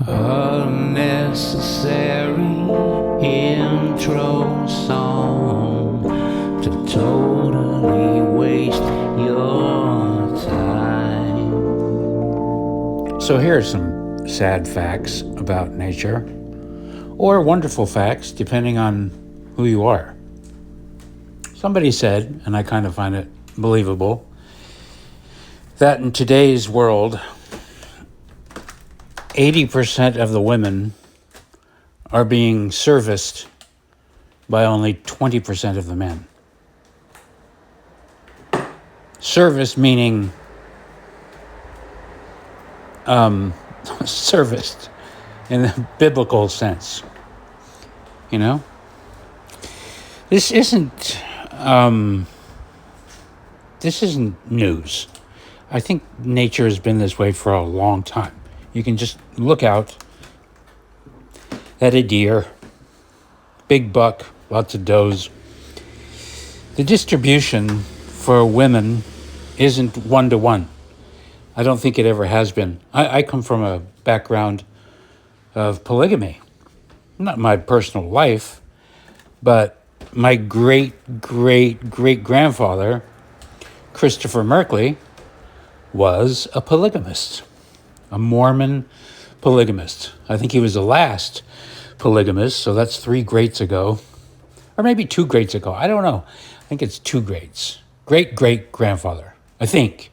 Unnecessary intro song to totally waste your time. So here are some sad facts about nature, or wonderful facts, depending on who you are. Somebody said, and I kind of find it believable, that in today's world, 80% of the women are being serviced by only 20% of the men. Service meaning serviced in the biblical sense. You know? This isn't news. I think nature has been this way for a long time. You can just look out at a deer, big buck, lots of does. The distribution for women isn't 1-to-1. I don't think it ever has been. I come from a background of polygamy. Not my personal life, but my great-great-great-grandfather, Christopher Merkley, was a polygamist. A Mormon polygamist. I think he was the last polygamist, so that's 3 greats ago. Or maybe 2 greats ago. I don't know. I think it's 2 greats. Great-great-grandfather, I think.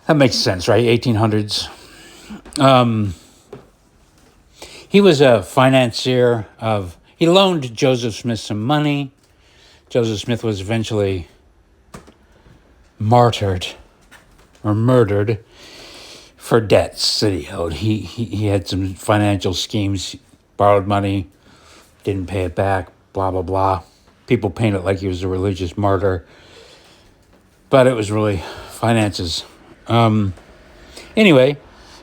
That makes sense, right? 1800s. He was a financier of... He loaned Joseph Smith some money. Joseph Smith was eventually martyred or murdered for debts that he owed. He had some financial schemes, borrowed money, didn't pay it back, blah, blah, blah. People paint it like he was a religious martyr, but it was really finances. Anyway,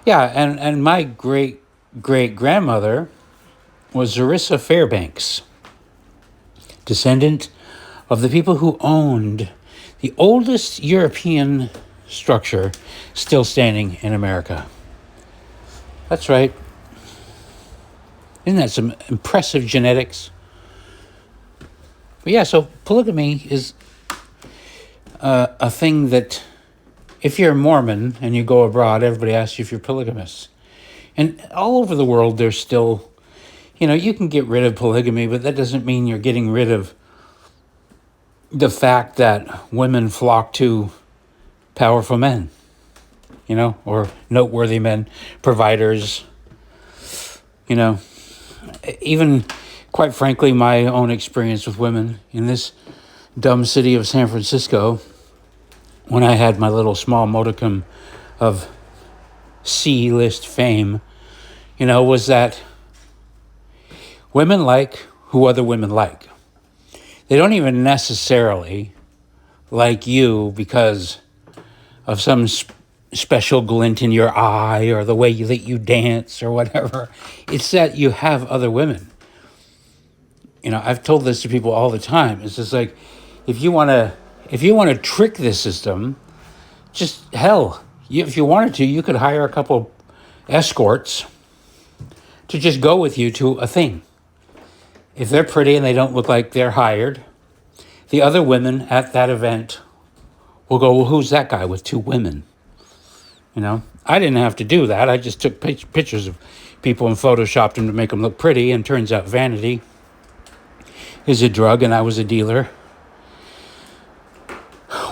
yeah, and my great-great-grandmother was Zarissa Fairbanks, descendant of the people who owned the oldest European structure still standing in America. That's right. Isn't that some impressive genetics? But yeah, so polygamy is a thing that if you're a Mormon and you go abroad, everybody asks you if you're polygamous. And all over the world, there's still, you can get rid of polygamy, but that doesn't mean you're getting rid of the fact that women flock to powerful men, or noteworthy men, providers, even, quite frankly, my own experience with women in this dumb city of San Francisco, when I had my little small modicum of C-list fame, was that women like who other women like. They don't even necessarily like you because of some special glint in your eye or the way that you dance or whatever. It's that you have other women. I've told this to people all the time. It's just like, if you want to trick this system, just if you wanted to, you could hire a couple escorts to just go with you to a thing. If they're pretty and they don't look like they're hired, the other women at that event will go, well, who's that guy with 2 women? I didn't have to do that. I just took pictures of people and photoshopped them to make them look pretty, and turns out vanity is a drug, and I was a dealer.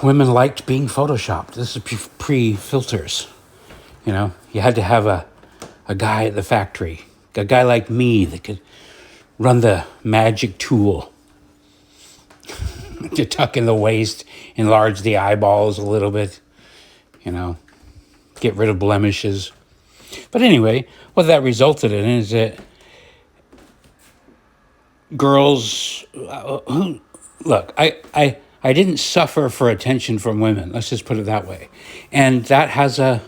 Women liked being photoshopped. This is pre-filters. You had to have a guy at the factory, a guy like me that could run the magic tool to tuck in the waist, enlarge the eyeballs a little bit, get rid of blemishes. But anyway, what that resulted in is that girls, look, I didn't suffer for attention from women. Let's just put it that way. And that has a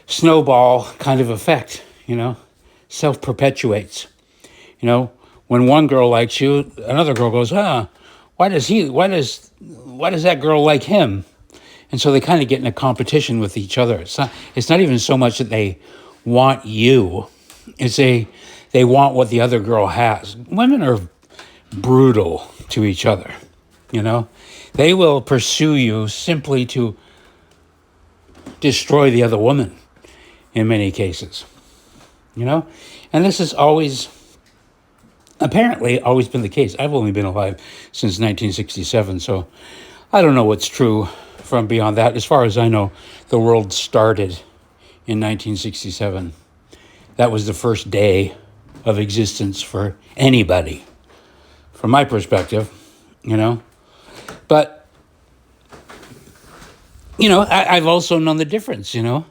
snowball kind of effect, self-perpetuates. When one girl likes you, another girl goes, why does that girl like him? And so they kind of get in a competition with each other. It's not even so much that they want you. They want what the other girl has. Women are brutal to each other, you know. They will pursue you simply to destroy the other woman in many cases, you know. And this has apparently always been the case. I've only been alive since 1967, so I don't know what's true from beyond that. As far as I know, the world started in 1967. That was the first day of existence for anybody, from my perspective, you know. But, you know, I've also known the difference, you know.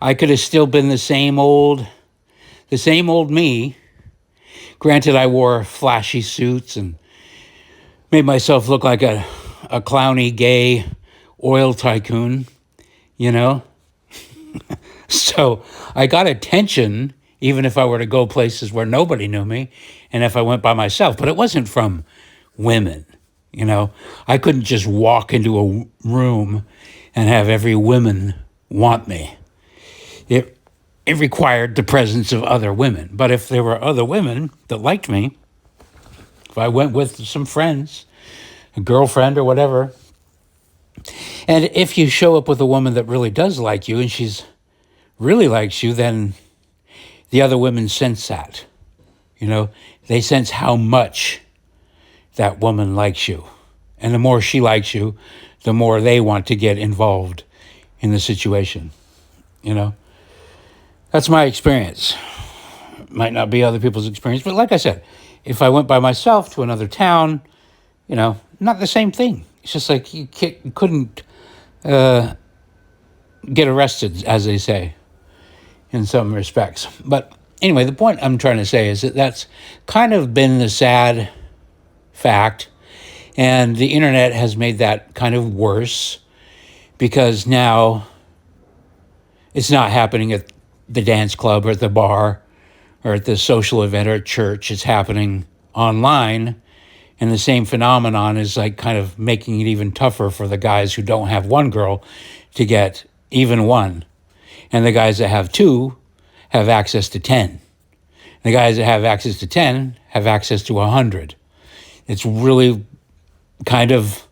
I could have still been the same old me. Granted, I wore flashy suits and made myself look like a clowny, gay oil tycoon, you know. So I got attention even if I were to go places where nobody knew me and if I went by myself. But it wasn't from women, you know. I couldn't just walk into a room and have every woman want me. It required the presence of other women. But if there were other women that liked me, if I went with some friends, a girlfriend or whatever, and if you show up with a woman that really does like you and she's really likes you, then the other women sense that. You know, they sense how much that woman likes you. And the more she likes you, the more they want to get involved in the situation, you know. That's my experience. Might not be other people's experience, but like I said, if I went by myself to another town, you know, not the same thing. It's just like you couldn't get arrested, as they say, in some respects. But anyway, the point I'm trying to say is that that's kind of been the sad fact, and the internet has made that kind of worse because now it's not happening at the dance club or at the bar or at the social event or at church. It's happening online, and the same phenomenon is like kind of making it even tougher for the guys who don't have one girl to get even one. And the guys that have two have access to 10. The guys that have access to 10 have access to 100. It's really kind of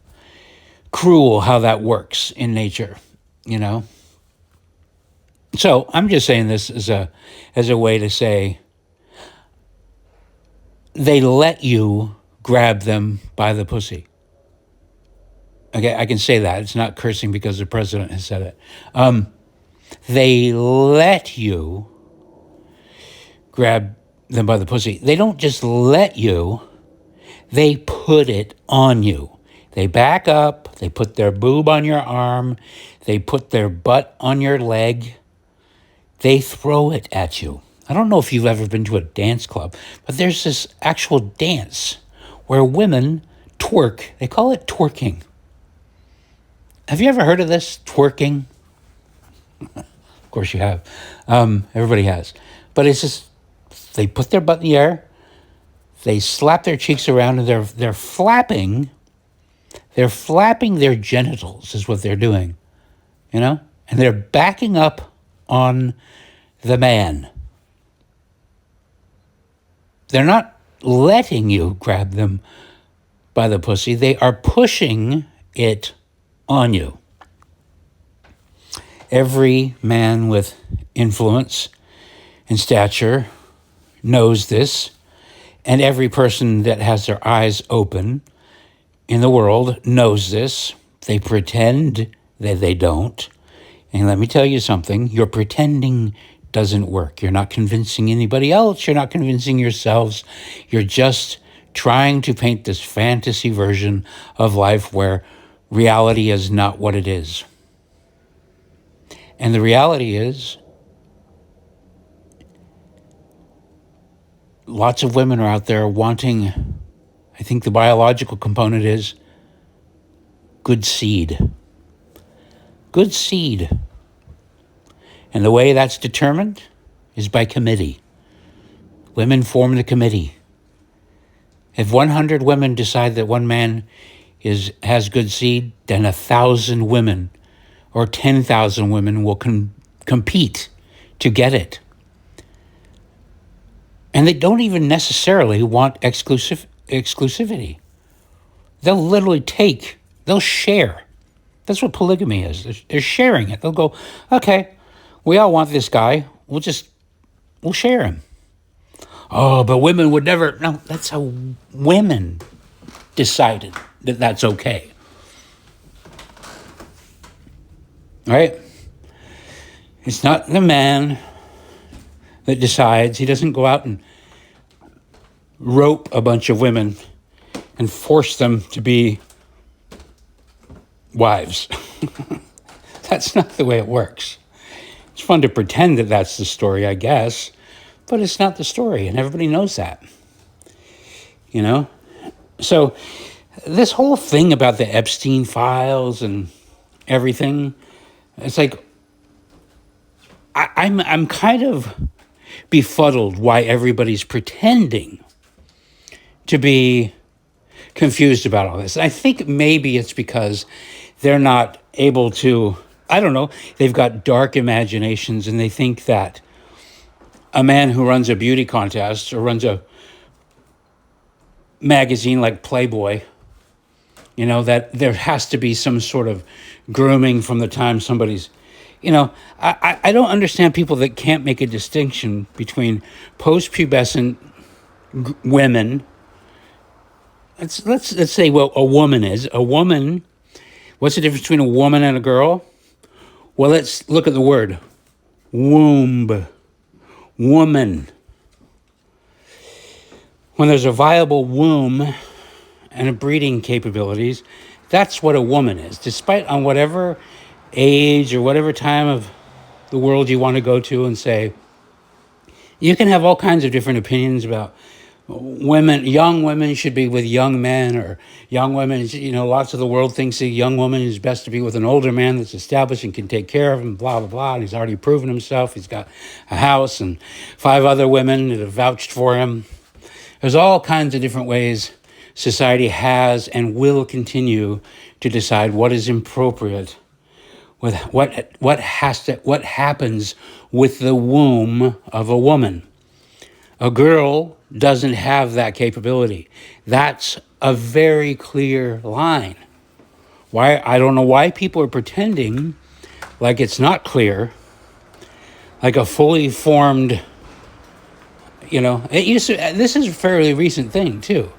cruel how that works in nature, you know? So I'm just saying this as a way to say they let you grab them by the pussy. Okay, I can say that. It's not cursing because the president has said it. They let you grab them by the pussy. They don't just let you, they put it on you. They back up, they put their boob on your arm, they put their butt on your leg, they throw it at you. I don't know if you've ever been to a dance club, but there's this actual dance where women twerk. They call it twerking. Have you ever heard of this, twerking? Of course you have. Everybody has. But it's just, they put their butt in the air, they slap their cheeks around, and they're flapping. They're flapping their genitals is what they're doing, you know? And they're backing up on the man. They're not letting you grab them by the pussy. They are pushing it on you. Every man with influence and stature knows this, and every person that has their eyes open in the world knows this. They pretend that they don't. And let me tell you something, your pretending doesn't work. You're not convincing anybody else. You're not convincing yourselves. You're just trying to paint this fantasy version of life where reality is not what it is. And the reality is, lots of women are out there wanting, I think the biological component is good seed. Good seed. And the way that's determined is by committee. Women form the committee. If 100 women decide that one man has good seed, then 1,000 women or 10,000 women will compete to get it. And they don't even necessarily want exclusivity. They'll share. That's what polygamy is. They're sharing it. They'll go, okay, we all want this guy. We'll share him. Oh, but women would never. No, that's how women decided that that's okay. Right? It's not the man that decides. He doesn't go out and rope a bunch of women and force them to be wives. That's not the way it works. It's fun to pretend that that's the story, I guess, but it's not the story, and everybody knows that. You know? So this whole thing about the Epstein files and everything, it's like I'm kind of befuddled why everybody's pretending to be confused about all this. I think maybe it's because they're not able to, I don't know, they've got dark imaginations and they think that a man who runs a beauty contest or runs a magazine like Playboy, you know, that there has to be some sort of grooming from the time somebody's, you know, I don't understand people that can't make a distinction between post-pubescent women. Let's say what a woman is. A woman, what's the difference between a woman and a girl? Well, let's look at the word womb. Woman. When there's a viable womb and a breeding capabilities, that's what a woman is. Despite on whatever age or whatever time of the world you want to go to and say, you can have all kinds of different opinions about women. Young women should be with young men, or young women, you know, lots of the world thinks a young woman is best to be with an older man that's established and can take care of him, blah, blah, blah. And he's already proven himself. He's got a house and 5 other women that have vouched for him. There's all kinds of different ways society has and will continue to decide what is appropriate with what happens with the womb of a woman. A girl doesn't have that capability. That's a very clear line. Why? I don't know why people are pretending like it's not clear, like a fully formed, you know, this is a fairly recent thing too.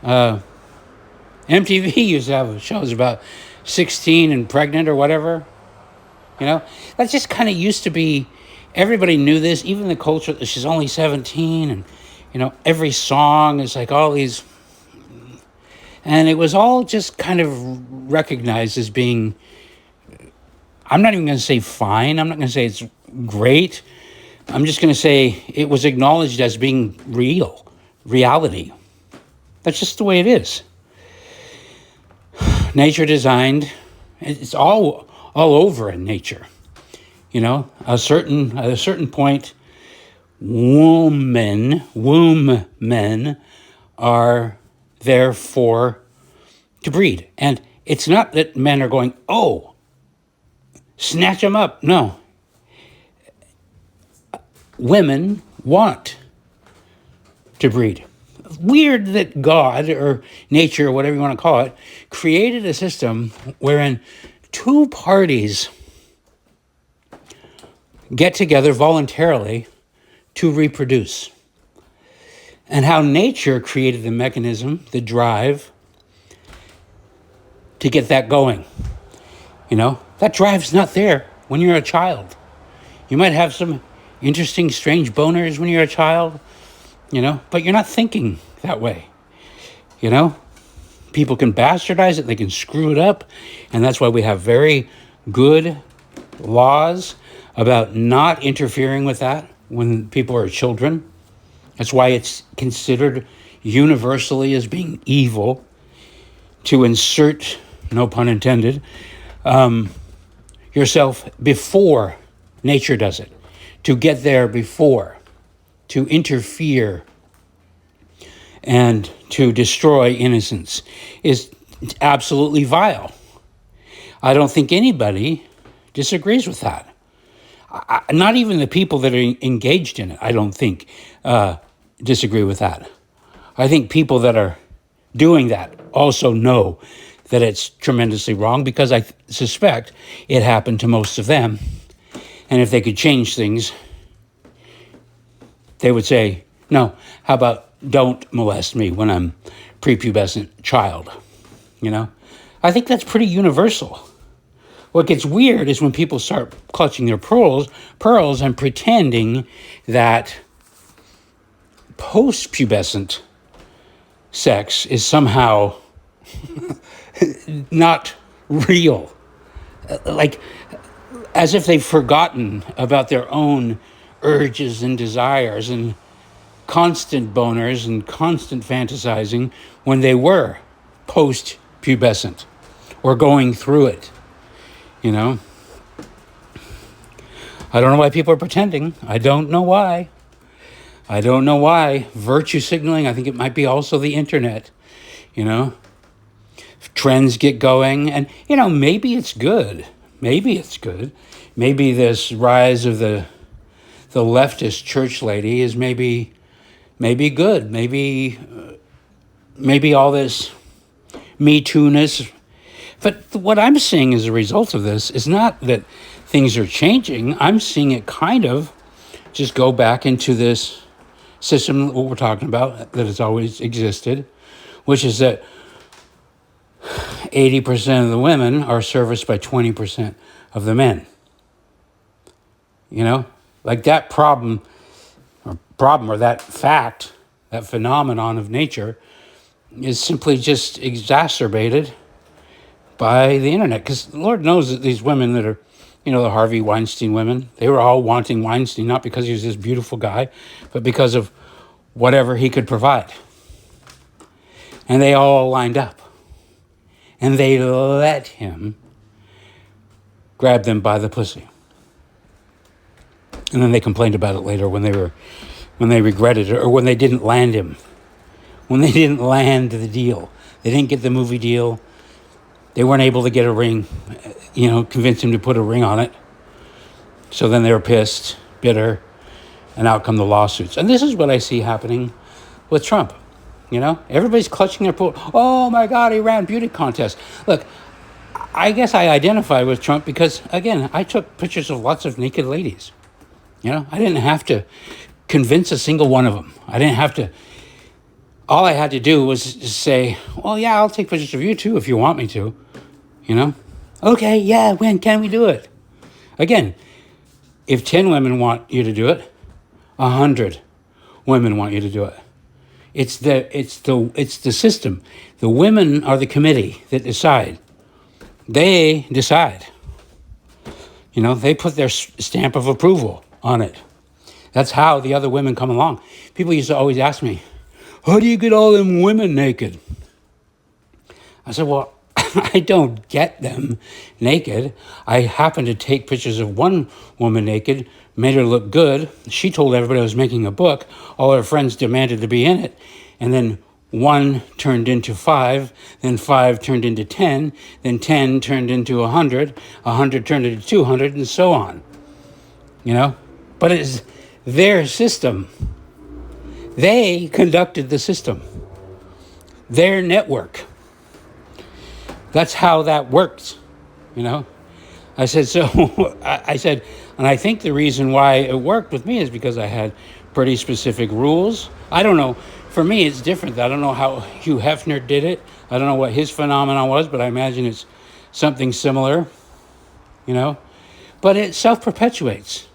MTV used to have shows about 16 and pregnant or whatever. You know, that just kind of used to be, everybody knew this, even the culture, that she's only 17, and, you know, every song is like all these, and it was all just kind of recognized as being, I'm not even going to say fine, I'm not going to say it's great, I'm just going to say it was acknowledged as being reality. That's just the way it is. Nature designed, it's all over in nature. You know, at a certain point, womb men are there to breed. And it's not that men are going, oh, snatch them up. No. Women want to breed. Weird that God or nature, or whatever you want to call it, created a system wherein 2 parties get together voluntarily to reproduce. And how nature created the mechanism, the drive, to get that going. You know, that drive's not there when you're a child. You might have some interesting, strange boners when you're a child, you know, but you're not thinking that way. You know, people can bastardize it, they can screw it up, and that's why we have very good laws about not interfering with that when people are children. That's why it's considered universally as being evil to insert, no pun intended, yourself before nature does it, to get there before, to interfere and to destroy innocence is absolutely vile. I don't think anybody disagrees with that. Not even the people that are engaged in it, I don't think, disagree with that. I think people that are doing that also know that it's tremendously wrong, because I suspect it happened to most of them. And if they could change things, they would say, no, how about don't molest me when I'm prepubescent child? I think that's pretty universal. What gets weird is when people start clutching their pearls and pretending that post-pubescent sex is somehow not real. Like, as if they've forgotten about their own urges and desires and constant boners and constant fantasizing when they were post-pubescent or going through it. I don't know why people are pretending. I don't know why. Virtue signaling, I think it might be also the internet. Trends get going, and maybe it's good. Maybe this rise of the leftist church lady is maybe good. Maybe all this Me Too-ness. But what I'm seeing as a result of this is not that things are changing. I'm seeing it kind of just go back into this system, what we're talking about, that has always existed, which is that 80% of the women are serviced by 20% of the men. Like that problem or that fact, that phenomenon of nature is simply just exacerbated by the internet. Because Lord knows that these women that are, the Harvey Weinstein women, they were all wanting Weinstein, not because he was this beautiful guy, but because of whatever he could provide. And they all lined up. And they let him grab them by the pussy. And then they complained about it later when they regretted it, or when they didn't land him. When they didn't land the deal. They didn't get the movie deal. They weren't able to get a ring, convince him to put a ring on it. So then they were pissed, bitter, and out come the lawsuits. And this is what I see happening with Trump. Everybody's clutching their pearls. Oh my God, he ran beauty contest. Look, I guess I identify with Trump because, again, I took pictures of lots of naked ladies. I didn't have to convince a single one of them. All I had to do was just say, well, yeah, I'll take pictures of you too if you want me to. Okay, yeah, when can we do it? Again, if 10 women want you to do it, 100 women want you to do it. It's the system. The women are the committee that decide. They decide. They put their stamp of approval on it. That's how the other women come along. People used to always ask me, how do you get all them women naked? I said, well, I don't get them naked. I happened to take pictures of one woman naked, made her look good. She told everybody I was making a book. All her friends demanded to be in it. And then 1 turned into 5, then 5 turned into 10, then 10 turned into 100, 100 turned into 200, and so on. But it's their system. They conducted the system. Their network. That's how that works, I said, and I think the reason why it worked with me is because I had pretty specific rules. I don't know. For me, it's different. I don't know how Hugh Hefner did it. I don't know what his phenomenon was, but I imagine it's something similar, But it self-perpetuates,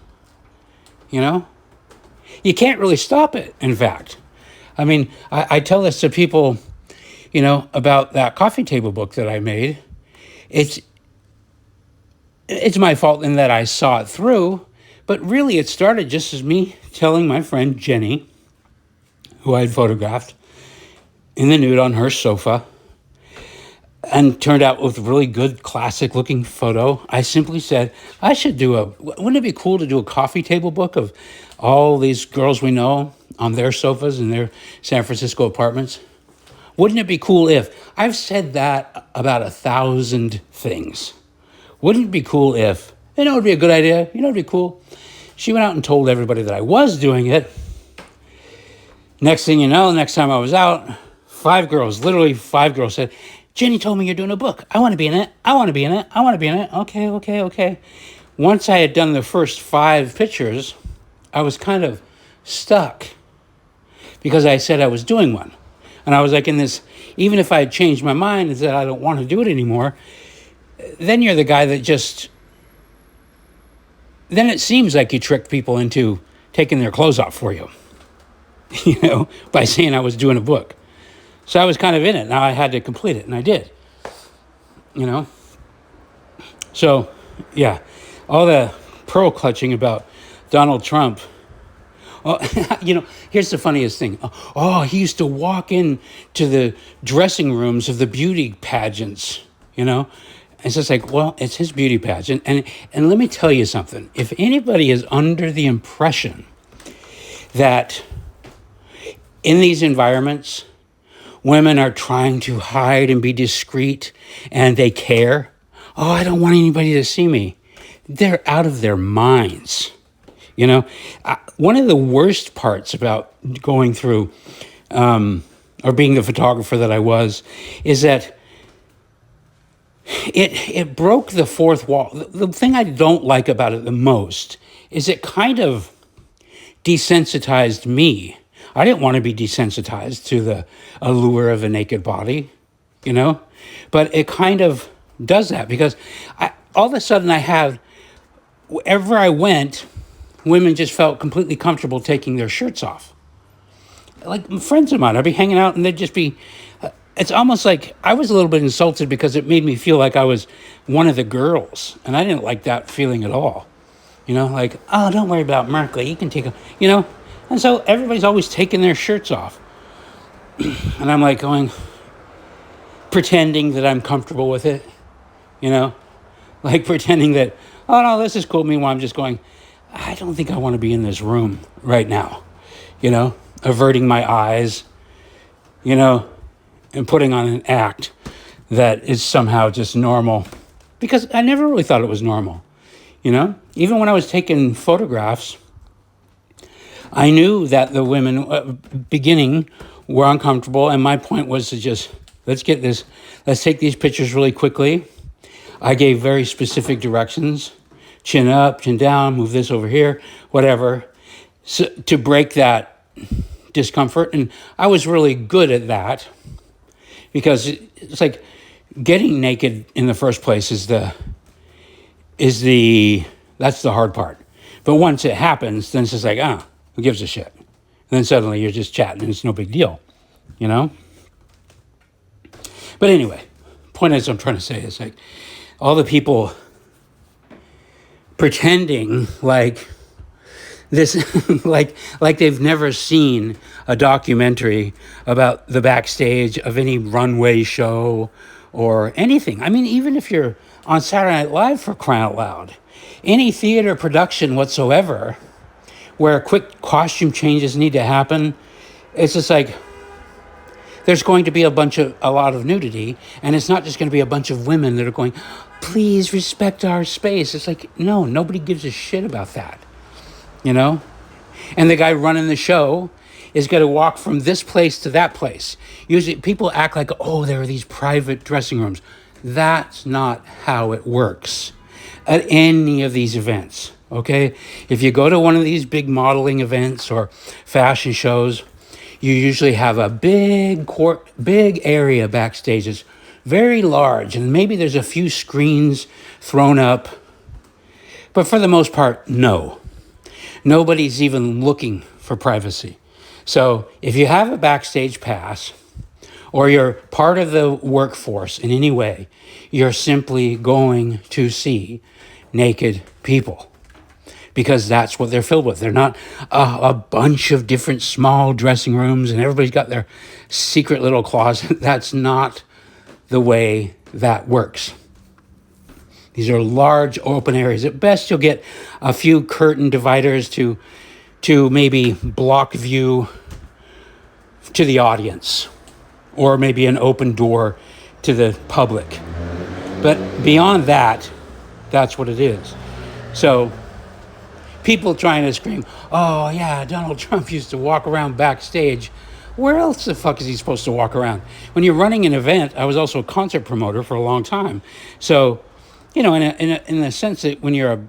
You can't really stop it, in fact. I mean, I tell this to people, about that coffee table book that I made. It's my fault in that I saw it through, but really it started just as me telling my friend Jenny, who I had photographed, in the nude on her sofa, and turned out with a really good classic looking photo. I simply said, wouldn't it be cool to do a coffee table book of all these girls we know on their sofas in their San Francisco apartments? Wouldn't it be cool if, I've said that about 1,000 things. Wouldn't it be cool if, it would be a good idea, it'd be cool. She went out and told everybody that I was doing it. Next thing you know, next time I was out, literally five girls said, Jenny told me you're doing a book. I want to be in it. I want to be in it. I want to be in it. Okay. Once I had done the first 5 pictures, I was kind of stuck because I said I was doing one. And I was like in this, even if I had changed my mind and said I don't want to do it anymore, then you're the guy that then it seems like you tricked people into taking their clothes off for you, by saying I was doing a book. So I was kind of in it. Now I had to complete it, and I did. So, yeah, all the pearl clutching about Donald Trump. Oh, here's the funniest thing. Oh, he used to walk in to the dressing rooms of the beauty pageants, It's just like, well, it's his beauty pageant. And let me tell you something. If anybody is under the impression that in these environments, women are trying to hide and be discreet and they care, I don't want anybody to see me. They're out of their minds. One of the worst parts about going through or being the photographer that I was is that it broke the fourth wall. The thing I don't like about it the most is it kind of desensitized me. I didn't want to be desensitized to the allure of a naked body, but it kind of does that because all of a sudden wherever I went, women just felt completely comfortable taking their shirts off. Like friends of mine, I'd be hanging out and they'd just be, it's almost like I was a little bit insulted because it made me feel like I was one of the girls. And I didn't like that feeling at all. Like, oh, don't worry about Merkley. You can take them, And so everybody's always taking their shirts off. And I'm like pretending that I'm comfortable with it, like pretending that, oh, no, this is cool. Meanwhile, I'm just going, I don't think I want to be in this room right now, averting my eyes, and putting on an act that is somehow just normal because I never really thought it was normal, Even when I was taking photographs, I knew that the women beginning were uncomfortable, and my point was to just, let's take these pictures really quickly. I gave very specific directions, chin up, chin down, move this over here, whatever, so, to break that discomfort. And I was really good at that because it's like getting naked in the first place that's the hard part. But once it happens, then it's just like, who gives a shit? And then suddenly you're just chatting and it's no big deal, But anyway, point is I'm trying to say is like all the people pretending like this, like they've never seen a documentary about the backstage of any runway show or anything. I mean, even if you're on Saturday Night Live, for crying out loud, any theater production whatsoever where quick costume changes need to happen, it's just like there's going to be a lot of nudity, and it's not just going to be a bunch of women that are going, please respect our space. It's like, no, nobody gives a shit about that, And the guy running the show is going to walk from this place to that place. Usually people act like, there are these private dressing rooms. That's not how it works at any of these events, okay? If you go to one of these big modeling events or fashion shows, you usually have a big area backstage. It's very large, and maybe there's a few screens thrown up. But for the most part, no. Nobody's even looking for privacy. So if you have a backstage pass or you're part of the workforce in any way, you're simply going to see naked people because that's what they're filled with. They're not a bunch of different small dressing rooms and everybody's got their secret little closet. That's not the way that works. These are large open areas. At best, you'll get a few curtain dividers to maybe block view to the audience, or maybe an open door to the public. But beyond that, that's what it is. So People trying to scream, oh, yeah, Donald Trump used to walk around backstage. Where else the fuck is he supposed to walk around? When you're running an event, I was also a concert promoter for a long time. So, in the sense that when you're a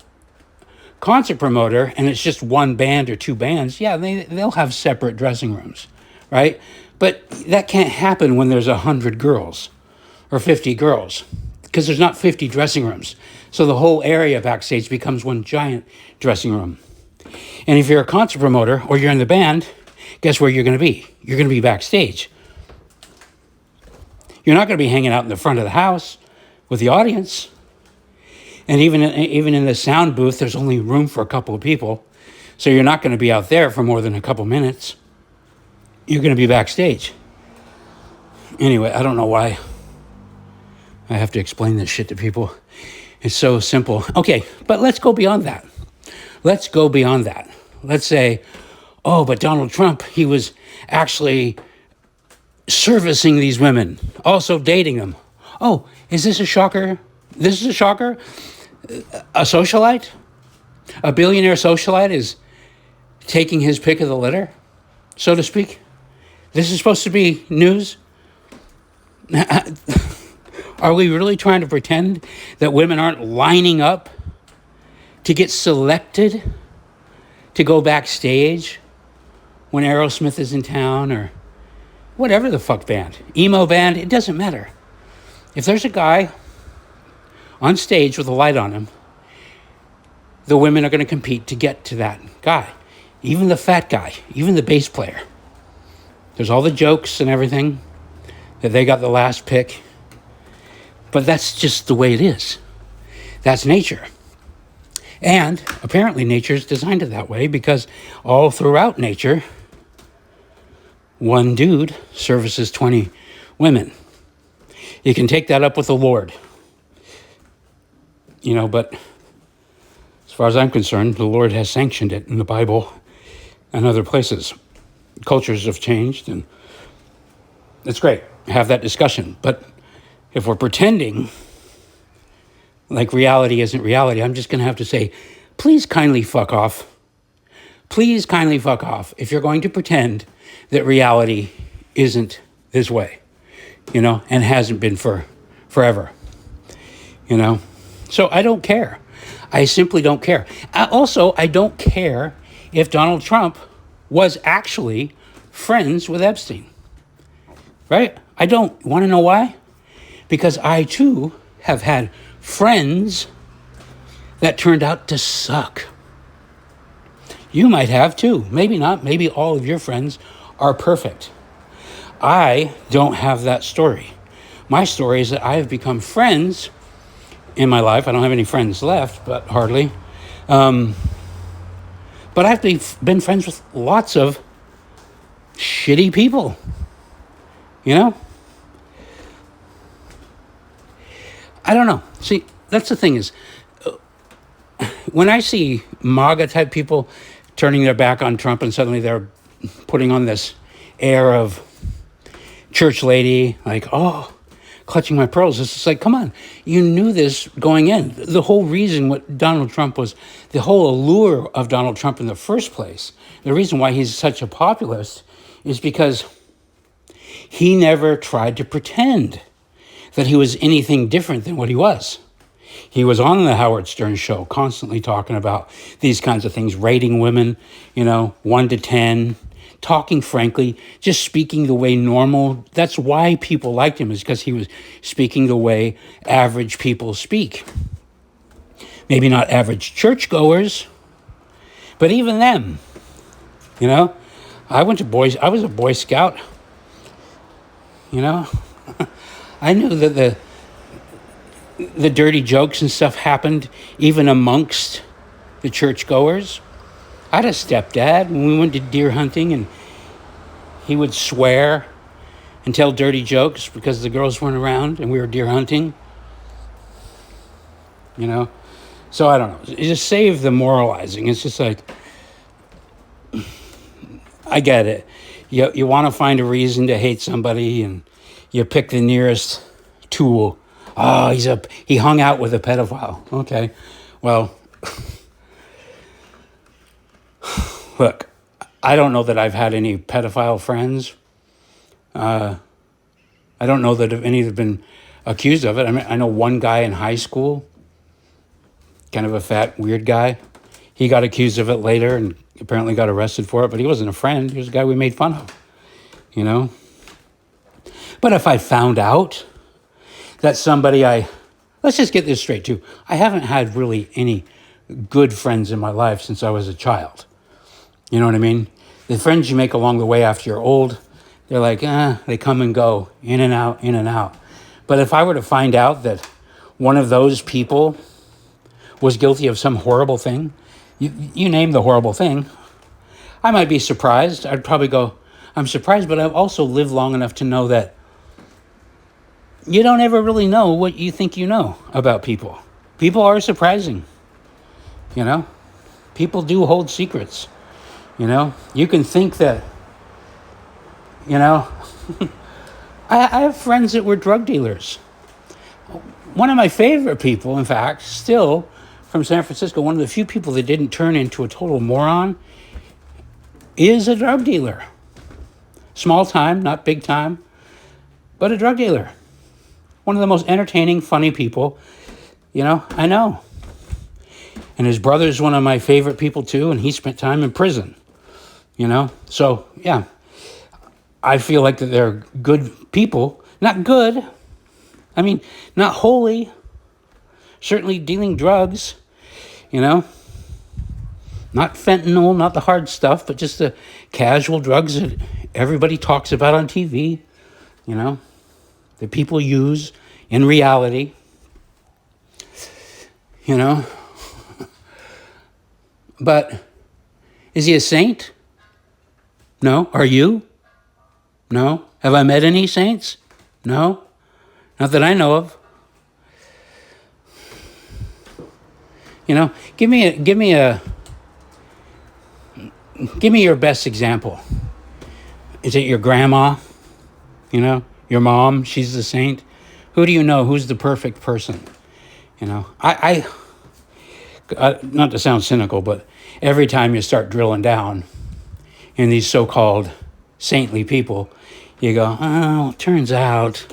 concert promoter and it's just one band or two bands, yeah, they'll have separate dressing rooms, right? But that can't happen when there's 100 girls or 50 girls because there's not 50 dressing rooms. So the whole area backstage becomes one giant dressing room. And if you're a concert promoter or you're in the band, guess where you're going to be? You're going to be backstage. You're not going to be hanging out in the front of the house with the audience. And even in the sound booth, there's only room for a couple of people. So you're not going to be out there for more than a couple minutes. You're going to be backstage. Anyway, I don't know why I have to explain this shit to people. It's so simple. Okay, but let's go beyond that. Let's say, oh, but Donald Trump, he was actually servicing these women, also dating them. Oh, is this a shocker? This is a shocker? A socialite? A billionaire socialite is taking his pick of the litter, so to speak? This is supposed to be news? Are we really trying to pretend that women aren't lining up to get selected to go backstage when Aerosmith is in town or whatever the fuck band, emo band, it doesn't matter. If there's a guy on stage with a light on him, the women are going to compete to get to that guy. Even the fat guy, even the bass player. There's all the jokes and everything that they got the last pick. But that's just the way it is. That's nature. And apparently nature is designed it that way because all throughout nature, one dude services 20 women. You can take that up with the Lord. But as far as I'm concerned, the Lord has sanctioned it in the Bible and other places. Cultures have changed, and it's great. Have that discussion. But if we're pretending like reality isn't reality, I'm just going to have to say, please kindly fuck off. Please kindly fuck off if you're going to pretend that reality isn't this way, and hasn't been for forever, So I don't care. I simply don't care. I don't care if Donald Trump was actually friends with Epstein, right? I don't. Want to know why? Because I, too, have had friends that turned out to suck. You might have, too. Maybe not. Maybe all of your friends are perfect. I don't have that story. My story is that I have become friends in my life. I don't have any friends left, but hardly. But I've been friends with lots of shitty people, I don't know. See, that's the thing is, when I see MAGA type people turning their back on Trump and suddenly they're putting on this air of church lady, like, oh, clutching my pearls. It's just like, come on, you knew this going in. The whole reason what Donald Trump was, the whole allure of Donald Trump in the first place, the reason why he's such a populist is because he never tried to pretend that he was anything different than what he was. He was on the Howard Stern show constantly talking about these kinds of things, rating women, 1 to 10, talking frankly, just speaking the way normal. That's why people liked him, is because he was speaking the way average people speak. Maybe not average churchgoers, but even them, I was a Boy Scout, I knew that the dirty jokes and stuff happened even amongst the churchgoers. I had a stepdad when we went to deer hunting, and he would swear and tell dirty jokes because the girls weren't around and we were deer hunting. So I don't know. Just save the moralizing. It's just like, I get it. You want to find a reason to hate somebody, and you pick the nearest tool. Oh, he hung out with a pedophile. Okay, well, Look, I don't know that I've had any pedophile friends. I don't know that any have been accused of it. I mean, I know one guy in high school, kind of a fat, weird guy. He got accused of it later and apparently got arrested for it, but he wasn't a friend. He was a guy we made fun of, you know? But if I found out that let's just get this straight too. I haven't had really any good friends in my life since I was a child. You know what I mean? The friends you make along the way after you're old, they're like, they come and go, in and out, in and out. But if I were to find out that one of those people was guilty of some horrible thing, you name the horrible thing, I might be surprised. I'd probably go, I'm surprised, but I've also lived long enough to know that you don't ever really know what you think you know about people. People are surprising, you know? People do hold secrets, you know? You can think that, you know, I have friends that were drug dealers. One of my favorite people, in fact, still from San Francisco, one of the few people that didn't turn into a total moron, is a drug dealer. Small time, not big time, but a drug dealer. One of the most entertaining, funny people, you know, I know. And his brother's one of my favorite people too, and he spent time in prison, you know. So, yeah, I feel like that they're good people. Not good, I mean, not holy, certainly dealing drugs, you know. Not fentanyl, not the hard stuff, but just the casual drugs that everybody talks about on TV, you know, that people use in reality, you know. But is he a saint? No. Are you? No. Have I met any saints? No. Not that I know of. You know, give me your best example. Is it your grandma? You know, your mom, she's the saint. Who do you know? Who's the perfect person? You know, I not to sound cynical, but every time you start drilling down in these so-called saintly people, you go, oh, it turns out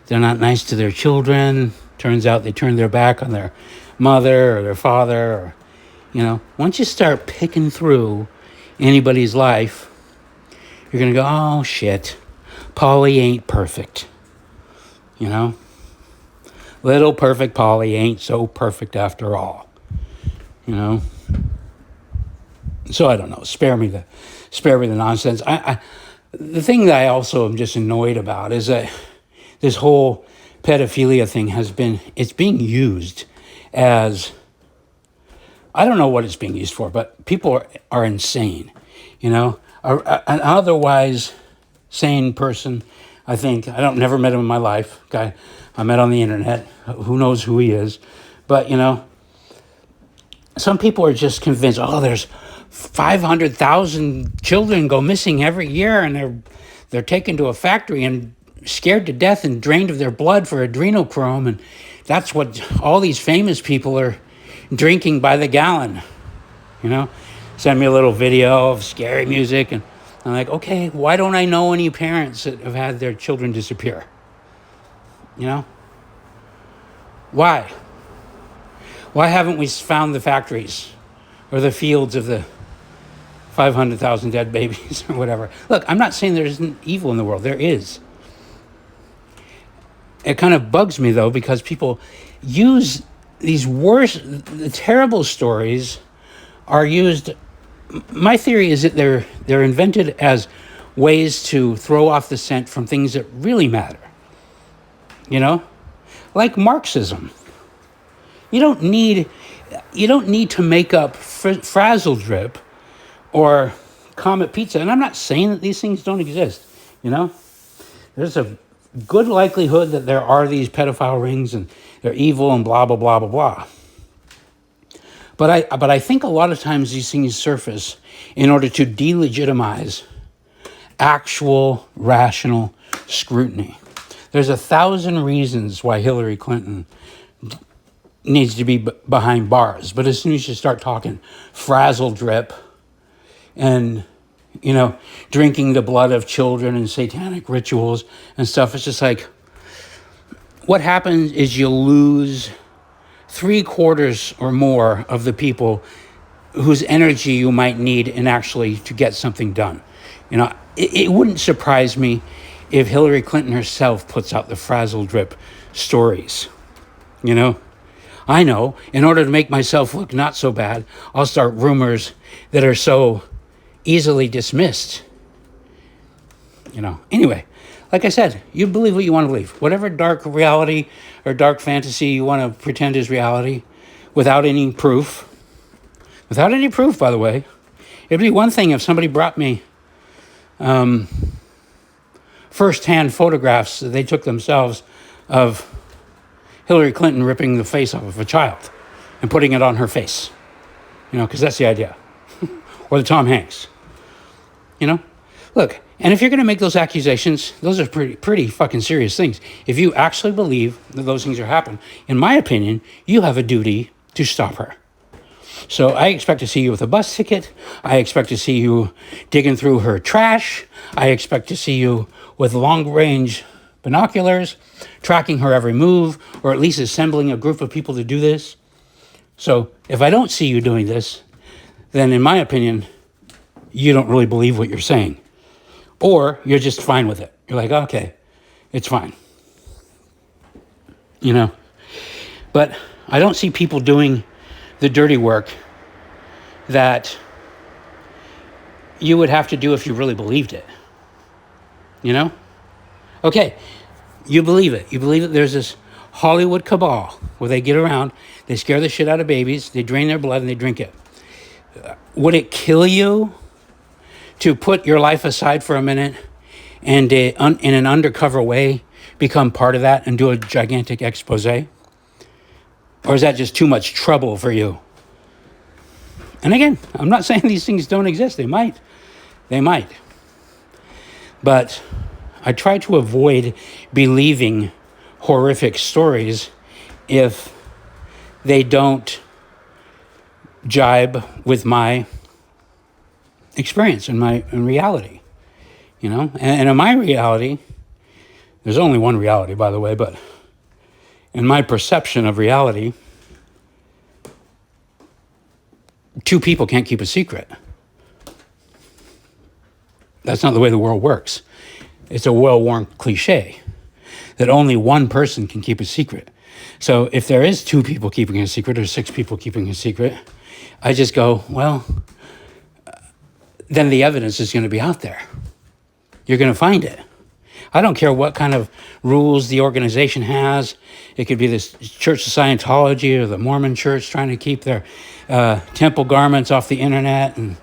they're not nice to their children. Turns out they turned their back on their mother or their father. Or, you know, once you start picking through anybody's life, you're going to go, oh, shit, Polly ain't perfect. You know? Little perfect Polly ain't so perfect after all. You know? So I don't know. Spare me the nonsense. The thing that I also am just annoyed about is that this whole pedophilia thing it's being used as, I don't know what it's being used for, but people are insane, you know. An otherwise sane person, I think, never met him in my life, guy I met on the internet, who knows who he is, but, you know, some people are just convinced, oh, there's 500,000 children go missing every year, and they're taken to a factory and scared to death and drained of their blood for adrenochrome, and that's what all these famous people are drinking by the gallon, you know. Send me a little video of scary music, and I'm like, okay, why don't I know any parents that have had their children disappear? You know? Why? Why haven't we found the factories or the fields of the 500,000 dead babies or whatever? Look, I'm not saying there isn't evil in the world. There is. It kind of bugs me, though, because people use these the terrible stories are used. My theory is that they're invented as ways to throw off the scent from things that really matter. You know? Like Marxism. You don't need to make up Frazzle Drip or Comet Pizza. And I'm not saying that these things don't exist, you know? There's a good likelihood that there are these pedophile rings and they're evil and blah, blah, blah, blah, blah. But I think a lot of times these things surface in order to delegitimize actual rational scrutiny. There's 1,000 reasons why Hillary Clinton needs to be behind bars. But as soon as you start talking Frazzle Drip and, drinking the blood of children and satanic rituals and stuff. It's just like, what happens is you lose 3/4 or more of the people whose energy you might need in actually to get something done. It wouldn't surprise me if Hillary Clinton herself puts out the frazzle drip stories. I know, in order to make myself look not so bad, I'll start rumors that are so easily dismissed. Anyway, like I said, you believe what you want to believe. Whatever dark reality or dark fantasy you want to pretend is reality without any proof. Without any proof, by the way. It'd be one thing if somebody brought me first-hand photographs that they took themselves of Hillary Clinton ripping the face off of a child and putting it on her face. Because that's the idea. Or the Tom Hanks. Look, and if you're going to make those accusations, those are pretty fucking serious things. If you actually believe that those things are happening, in my opinion, you have a duty to stop her. So I expect to see you with a bus ticket. I expect to see you digging through her trash. I expect to see you with long-range binoculars, tracking her every move, or at least assembling a group of people to do this. So if I don't see you doing this, then in my opinion, you don't really believe what you're saying. Or you're just fine with it. You're like, okay, it's fine. But I don't see people doing the dirty work that you would have to do if you really believed it. Okay, you believe it. You believe that there's this Hollywood cabal where they get around, they scare the shit out of babies, they drain their blood, and they drink it. Would it kill you to put your life aside for a minute and in an undercover way become part of that and do a gigantic expose? Or is that just too much trouble for you? And again, I'm not saying these things don't exist. They might. But I try to avoid believing horrific stories if they don't jibe with my experience and reality. And in my reality, there's only one reality, by the way, but in my perception of reality, two people can't keep a secret. That's not the way the world works. It's a well-worn cliche that only one person can keep a secret. So if there is two people keeping a secret or six people keeping a secret, I just go, well, then the evidence is going to be out there. You're going to find it. I don't care what kind of rules the organization has. It could be this Church of Scientology or the Mormon Church trying to keep their temple garments off the internet and,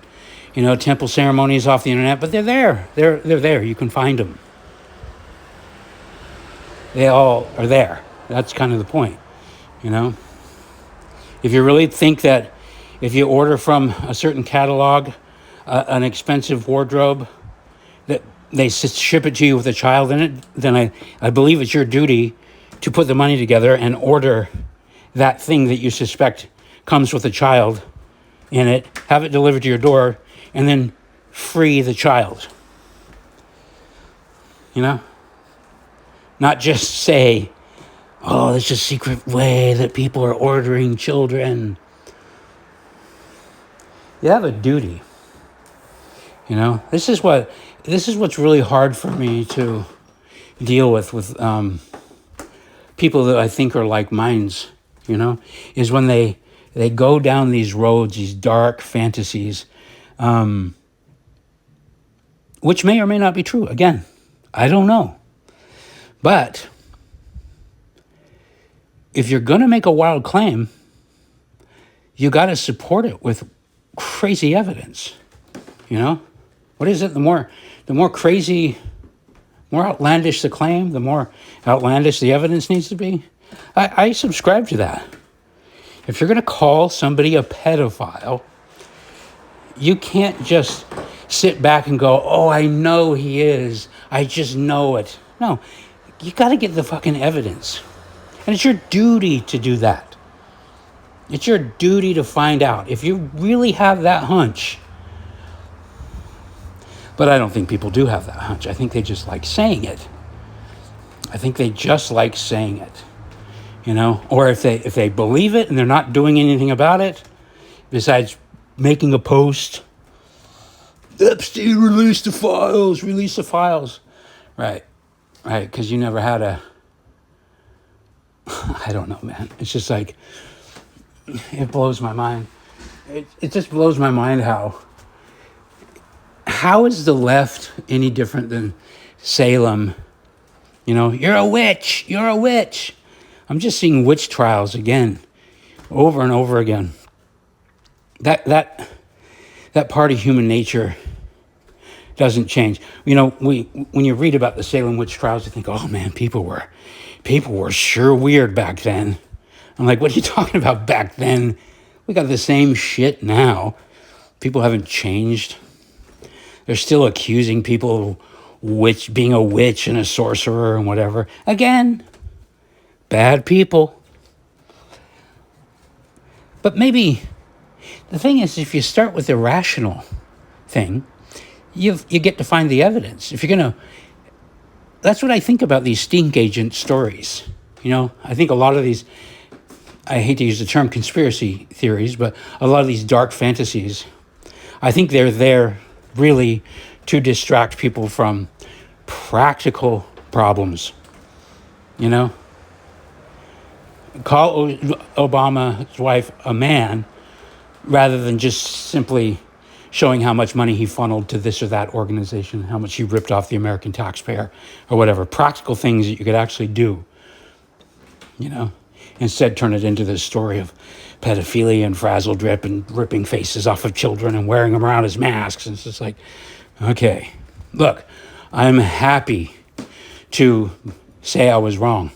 temple ceremonies off the internet. But they're there. They're there. You can find them. They all are there. That's kind of the point, If you really think that if you order from a certain catalog, an expensive wardrobe, that they ship it to you with a child in it, then I believe it's your duty to put the money together and order that thing that you suspect comes with a child in it, have it delivered to your door, and then free the child. Not just say, oh, it's a secret way that people are ordering children. You have a duty. This is what's really hard for me to deal with people that I think are like minds, is when they go down these roads, these dark fantasies, which may or may not be true. Again, I don't know. But if you're going to make a wild claim, you got to support it with crazy evidence. What is it? The more crazy, more outlandish the claim, the more outlandish the evidence needs to be. I subscribe to that. If you're going to call somebody a pedophile, you can't just sit back and go, oh, I know he is. I just know it. No, you got to get the fucking evidence. And it's your duty to do that. It's your duty to find out. If you really have that hunch, But I don't think people do have that hunch. I think they just like saying it. I think they just like saying it, you know? Or if they believe it and they're not doing anything about it, besides making a post, Epstein, release the files. Right, because you never had a, I don't know, man. It's just like, it blows my mind. It just blows my mind how is the left any different than Salem? You know, you're a witch. I'm just seeing witch trials again, over and over again. That part of human nature doesn't change. You know, when you read about the Salem witch trials, you think, oh man, people were sure weird back then. I'm like, what are you talking about back then? We got the same shit now. People haven't changed. They're still accusing people of being a witch and a sorcerer and whatever. Again, bad people. But maybe the thing is, if you start with the rational thing, you get to find the evidence. If you're going to, that's what I think about these stink agent stories. You know, I think a lot of these, I hate to use the term conspiracy theories, but a lot of these dark fantasies, I think they're there really to distract people from practical problems. You know, call Obama's wife a man rather than just simply showing how much money he funneled to this or that organization, how much he ripped off the American taxpayer or whatever. Practical things that you could actually do, you know. Instead, turn it into this story of pedophilia and frazzle drip and ripping faces off of children and wearing them around as masks. And it's just like, okay, look, I'm happy to say I was wrong.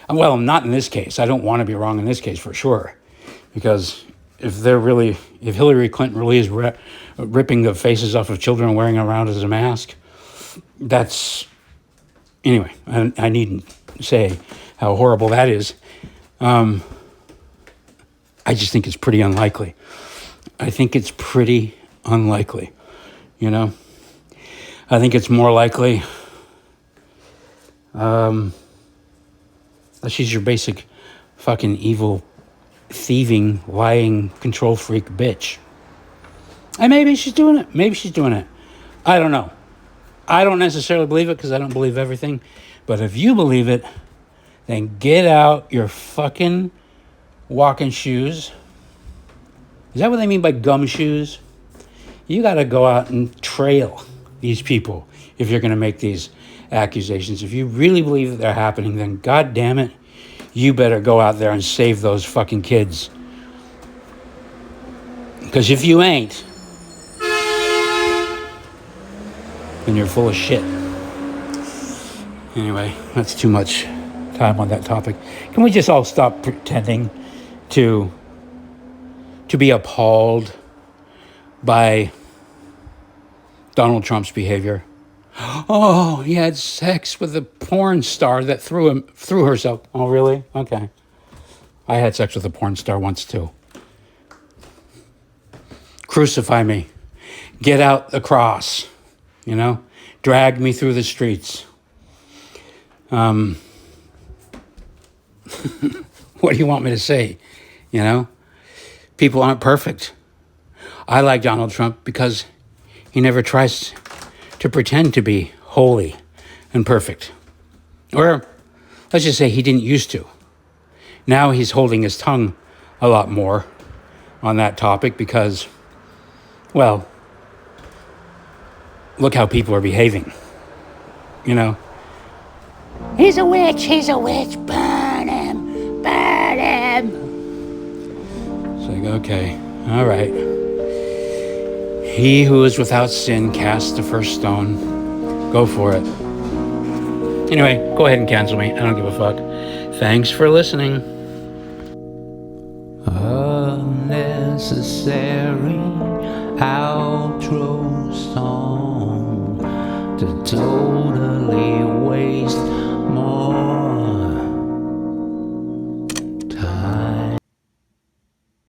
Well, not in this case. I don't want to be wrong in this case for sure. Because if Hillary Clinton really is ripping the faces off of children and wearing them around as a mask, anyway, I needn't say how horrible that is. I just think it's pretty unlikely. You know? I think it's more likely that she's your basic fucking evil, thieving, lying, control freak bitch. And maybe she's doing it. I don't know. I don't necessarily believe it because I don't believe everything. But if you believe it, then get out your fucking walking shoes. Is that what they mean by gumshoes? You got to go out and trail these people if you're going to make these accusations. If you really believe that they're happening, then God damn it, you better go out there and save those fucking kids. Because if you ain't, then you're full of shit. Anyway, that's too much time on that topic. Can we just all stop pretending to be appalled by Donald Trump's behavior? Oh, he had sex with a porn star that threw herself. Oh, really? Okay. I had sex with a porn star once too. Crucify me. Get out the cross. You know? Drag me through the streets. What do you want me to say? You know? People aren't perfect. I like Donald Trump because he never tries to pretend to be holy and perfect. Or let's just say he didn't used to. Now he's holding his tongue a lot more on that topic because, well, look how people are behaving. You know? He's a witch, burn him. It's like, okay, all right. He who is without sin cast the first stone. Go for it. Anyway, go ahead and cancel me. I don't give a fuck. Thanks for listening. Unnecessary outro song to totally waste more